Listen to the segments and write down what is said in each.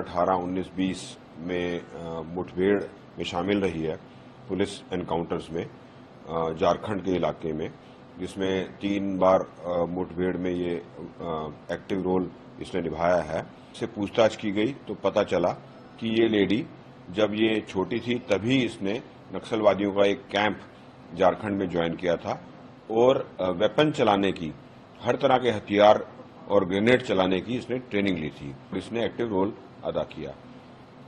2018, 19, 20 में मुठभेड़ में शामिल रही है पुलिस एनकाउंटर्स में झारखंड के इलाके में, जिसमें 3 बार मुठभेड़ में ये एक्टिव रोल इसने निभाया है। इससे पूछताछ की गई तो पता चला कि ये लेडी जब ये छोटी थी तभी इसने नक्सलवादियों का एक कैंप झारखंड में ज्वाइन किया था और वेपन चलाने की, हर तरह के हथियार और ग्रेनेड चलाने की इसने ट्रेनिंग ली थी। इसने एक्टिव रोल अदा किया।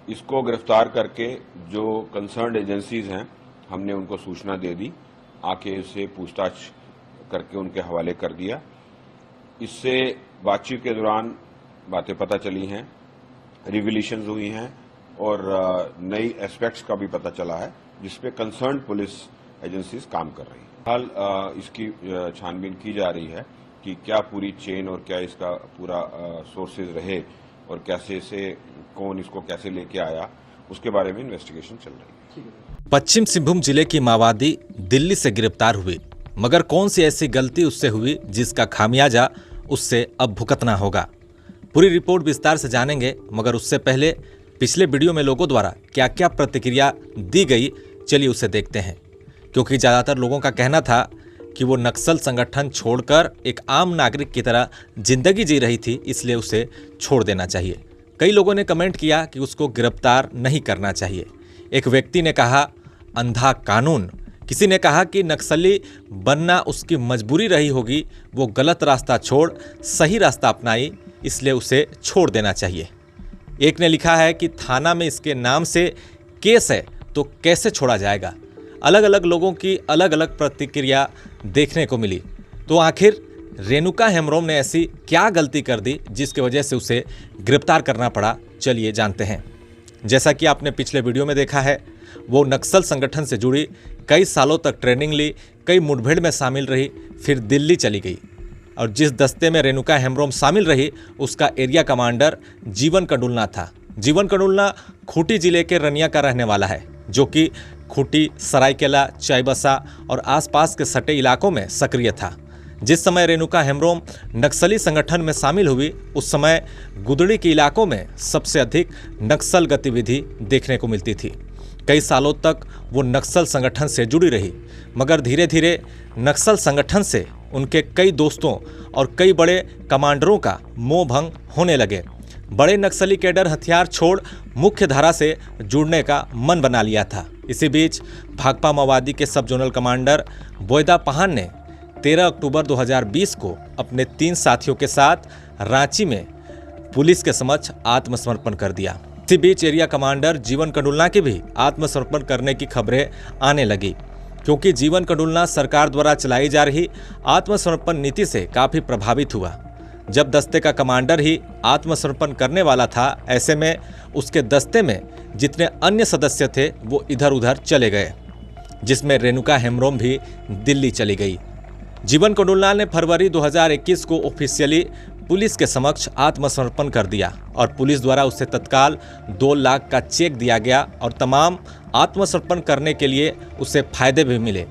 इसको गिरफ्तार करके जो कंसर्न्ड एजेंसीज हैं, हमने उनको सूचना दे दी, आके इससे पूछताछ करके उनके हवाले कर दिया। इससे बातचीत के दौरान बातें पता चली हैं, रिविलेशंस हुई हैं और नई एस्पेक्ट्स का भी पता चला है जिसपे कंसर्न्ड पुलिस एजेंसीज काम कर रही हैं। हाल इसकी छानबीन की जा रही है कि क्या पूरी चेन और क्या इसका पूरा सोर्सेज रहे और कैसे से कौन इसको कैसे लेके आया, उसके बारे में इन्वेस्टिगेशन चल रही है। पश्चिम सिंहभूम जिले की माओवादी दिल्ली से गिरफ्तार हुई, मगर कौन सी ऐसी गलती उससे हुई जिसका खामियाजा उससे अब भुगतना होगा। पूरी रिपोर्ट विस्तार से जानेंगे, मगर उससे पहले पिछले वीडियो में लोगों द्वारा क्या क्या प्रतिक्रिया दी गई, चलिए उसे देखते हैं। क्योंकि ज़्यादातर लोगों का कहना था कि वो नक्सल संगठन छोड़कर एक आम नागरिक की तरह जिंदगी जी रही थी, इसलिए उसे छोड़ देना चाहिए। कई लोगों ने कमेंट किया कि उसको गिरफ्तार नहीं करना चाहिए। एक व्यक्ति ने कहा अंधा कानून, किसी ने कहा कि नक्सली बनना उसकी मजबूरी रही होगी, वो गलत रास्ता छोड़ सही रास्ता अपनाई, इसलिए उसे छोड़ देना चाहिए। एक ने लिखा है कि थाना में इसके नाम से केस है तो कैसे छोड़ा जाएगा। अलग अलग लोगों की अलग अलग प्रतिक्रिया देखने को मिली। तो आखिर रेणुका हेम्ब्रोम ने ऐसी क्या गलती कर दी जिसकी वजह से उसे गिरफ्तार करना पड़ा, चलिए जानते हैं। जैसा कि आपने पिछले वीडियो में देखा है, वो नक्सल संगठन से जुड़ी कई सालों तक ट्रेनिंग ली, कई मुठभेड़ में शामिल रही, फिर दिल्ली चली गई। और जिस दस्ते में रेणुका हेम्ब्रोम शामिल रही उसका एरिया कमांडर जीवन कंडुलना था। जीवन कंडुलना खूंटी जिले के रनिया का रहने वाला है, जो कि खूंटी, सरायकेला, चाईबासा और आसपास के सटे इलाकों में सक्रिय था। जिस समय रेणुका हेम्ब्रोम नक्सली संगठन में शामिल हुई, उस समय गुदड़ी के इलाकों में सबसे अधिक नक्सल गतिविधि देखने को मिलती थी। कई सालों तक वो नक्सल संगठन से जुड़ी रही, मगर धीरे धीरे नक्सल संगठन से उनके कई दोस्तों और कई बड़े कमांडरों का मोह भंग होने लगे। बड़े नक्सली कैडर हथियार छोड़ मुख्य धारा से जुड़ने का मन बना लिया था। इसी बीच भाकपा माओवादी के सब जोनल कमांडर बोयदा पहान ने 13 अक्टूबर 2020 को अपने 3 साथियों के साथ रांची में पुलिस के समक्ष आत्मसमर्पण कर दिया। इसी बीच एरिया कमांडर जीवन कंडुलना के भी आत्मसमर्पण करने की खबरें आने लगी, क्योंकि जीवन कंडुलना सरकार द्वारा चलाई जा रही आत्मसमर्पण नीति से काफ़ी प्रभावित हुआ। जब दस्ते का कमांडर ही आत्मसमर्पण करने वाला था, ऐसे में उसके दस्ते में जितने अन्य सदस्य थे वो इधर उधर चले गए, जिसमें रेणुका हेम्ब्रोम भी दिल्ली चली गई। जीवन कंडुलना ने फरवरी 2021 को ऑफिशियली पुलिस के समक्ष आत्मसमर्पण कर दिया और पुलिस द्वारा उसे तत्काल 2 लाख का चेक दिया गया और तमाम आत्मसमर्पण करने के लिए उसे फायदे भी मिले।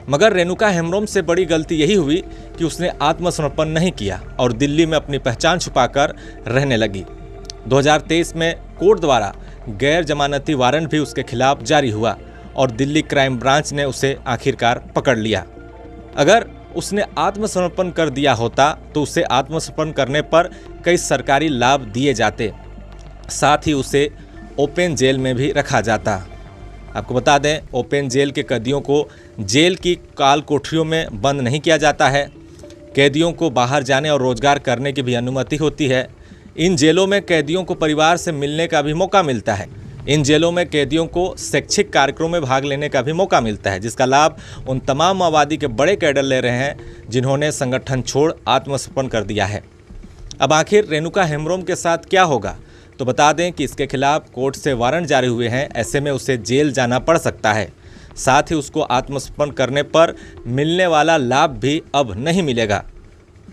मगर रेणुका हेम्ब्रोम से बड़ी गलती यही हुई कि उसने आत्मसमर्पण नहीं किया और दिल्ली में अपनी पहचान छुपाकर रहने लगी। 2023 में कोर्ट द्वारा गैर जमानती वारंट भी उसके खिलाफ जारी हुआ और दिल्ली क्राइम ब्रांच ने उसे आखिरकार पकड़ लिया। अगर उसने आत्मसमर्पण कर दिया होता तो उसे आत्मसमर्पण करने पर कई सरकारी लाभ दिए जाते, साथ ही उसे ओपन जेल में भी रखा जाता। आपको बता दें, ओपन जेल के कैदियों को जेल की काल कोठरियों में बंद नहीं किया जाता है। कैदियों को बाहर जाने और रोजगार करने की भी अनुमति होती है। इन जेलों में कैदियों को परिवार से मिलने का भी मौका मिलता है। इन जेलों में कैदियों को शैक्षिक कार्यक्रमों में भाग लेने का भी मौका मिलता है, जिसका लाभ उन तमाम माओवादी के बड़े कैडर ले रहे हैं जिन्होंने संगठन छोड़ आत्मसमर्पण कर दिया है। अब आखिर रेणुका हेम्ब्रोम के साथ क्या होगा, तो बता दें कि इसके खिलाफ कोर्ट से वारंट जारी हुए हैं। ऐसे में उसे जेल जाना पड़ सकता है। साथ ही उसको आत्मसमर्पण करने पर मिलने वाला लाभ भी अब नहीं मिलेगा।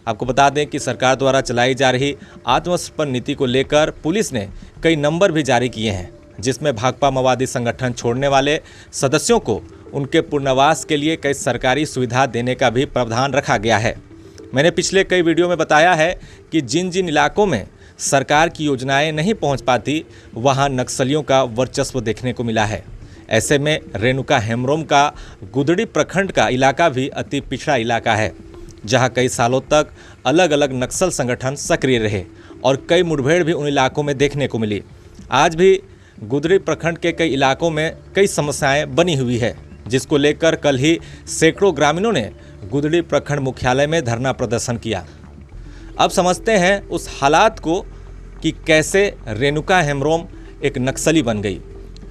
आपको बता दें कि सरकार द्वारा चलाई जा रही आत्मसमर्पण नीति को लेकर पुलिस ने कई नंबर भी जारी किए हैं, जिसमें भाकपा माओवादी संगठन छोड़ने वाले सदस्यों को उनके पुनर्वास के लिए कई सरकारी सुविधा देने का भी प्रावधान रखा गया है। मैंने पिछले कई वीडियो में बताया है कि जिन जिन इलाकों में सरकार की योजनाएं नहीं पहुंच पाती, वहां नक्सलियों का वर्चस्व देखने को मिला है। ऐसे में रेणुका हेम्ब्रोम का गुदड़ी प्रखंड का इलाका भी अति पिछड़ा इलाका है, जहां कई सालों तक अलग अलग नक्सल संगठन सक्रिय रहे और कई मुठभेड़ भी उन इलाकों में देखने को मिली। आज भी गुदड़ी प्रखंड के कई इलाकों में कई समस्याएं बनी हुई है, जिसको लेकर कल ही सैकड़ों ग्रामीणों ने गुदड़ी प्रखंड मुख्यालय में धरना प्रदर्शन किया। अब समझते हैं उस हालात को कि कैसे रेणुका हेम्ब्रोम एक नक्सली बन गई।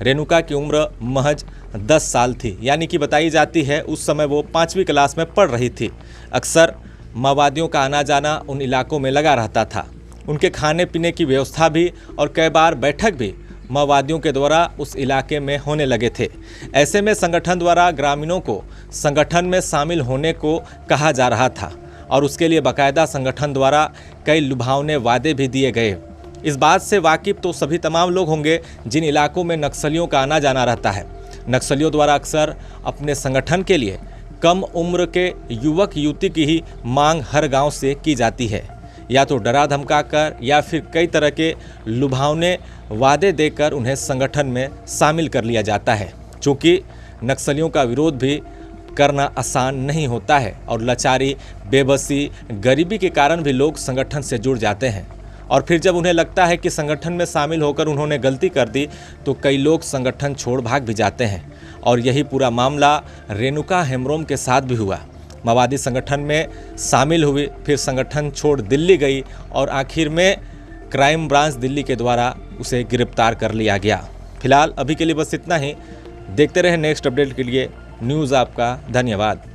रेणुका की उम्र महज 10 साल थी, यानी कि बताई जाती है उस समय वो 5वीं क्लास में पढ़ रही थी। अक्सर माओवादियों का आना जाना उन इलाकों में लगा रहता था। उनके खाने पीने की व्यवस्था भी और कई बार बैठक भी माओवादियों के द्वारा उस इलाके में होने लगे थे। ऐसे में संगठन द्वारा ग्रामीणों को संगठन में शामिल होने को कहा जा रहा था और उसके लिए बाकायदा संगठन द्वारा कई लुभावने वादे भी दिए गए। इस बात से वाकिफ तो सभी तमाम लोग होंगे जिन इलाकों में नक्सलियों का आना जाना रहता है। नक्सलियों द्वारा अक्सर अपने संगठन के लिए कम उम्र के युवक युवती की ही मांग हर गांव से की जाती है, या तो डरा धमकाकर या फिर कई तरह के लुभावने वादे देकर उन्हें संगठन में शामिल कर लिया जाता है। चूँकि नक्सलियों का विरोध भी करना आसान नहीं होता है और लाचारी, बेबसी, गरीबी के कारण भी लोग संगठन से जुड़ जाते हैं और फिर जब उन्हें लगता है कि संगठन में शामिल होकर उन्होंने गलती कर दी तो कई लोग संगठन छोड़ भाग भी जाते हैं। और यही पूरा मामला रेणुका हेम्ब्रोम के साथ भी हुआ। माओवादी संगठन में शामिल हुई, फिर संगठन छोड़ दिल्ली गई और आखिर में क्राइम ब्रांच दिल्ली के द्वारा उसे गिरफ्तार कर लिया गया। फिलहाल अभी के लिए बस इतना ही। देखते रहे नेक्स्ट अपडेट के लिए न्यूज़ आपका। धन्यवाद।